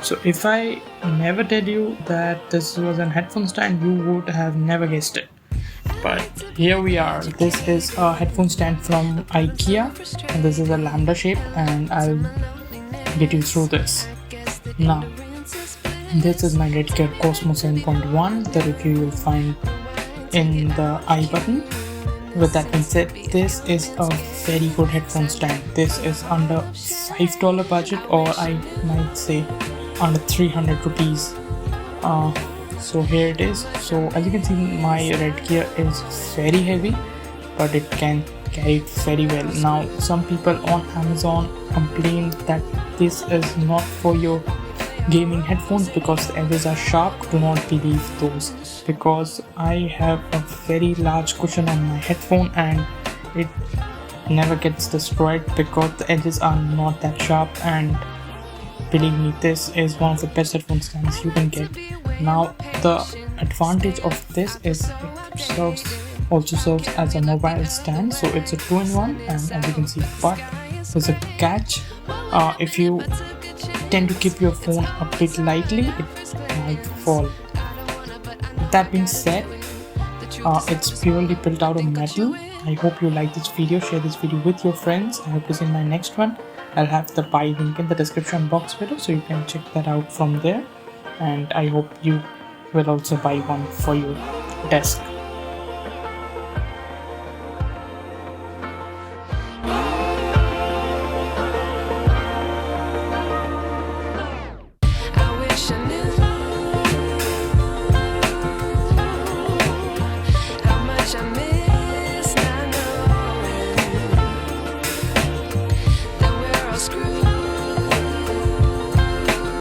So if I never tell you that this was an headphone stand, you would have never guessed it. But here we are. This is a headphone stand from Ikea, and this is a lambda shape, and I'll get you through this. Now, this is my Redgear Cosmo 7.1. The review you'll find in the I button. With that being said, this is a very good headphone stand. This is under $5 budget, or I might say under 300 rupees. So here it is. So as you can see, my Redgear is very heavy, but it can carry it very well. Now some people on Amazon complain that this is not for your gaming headphones because the edges are sharp. Do not believe those, because I have a very large cushion on my headphone and it never gets destroyed because the edges are not that sharp. And believe me, this is one of the best headphone stands you can get. Now the advantage of this is it also serves as a mobile stand, so it's a 2-in-1. And as you can see, but there's a catch. If you tend to keep your phone a bit lightly, it might fall. With that being said, it's purely built out of metal. I hope you like this video. Share this video with your friends. I hope to see you in my next one. I'll have the buy link in the description box below, so you can check that out from there. And I hope you will also buy one for your desk.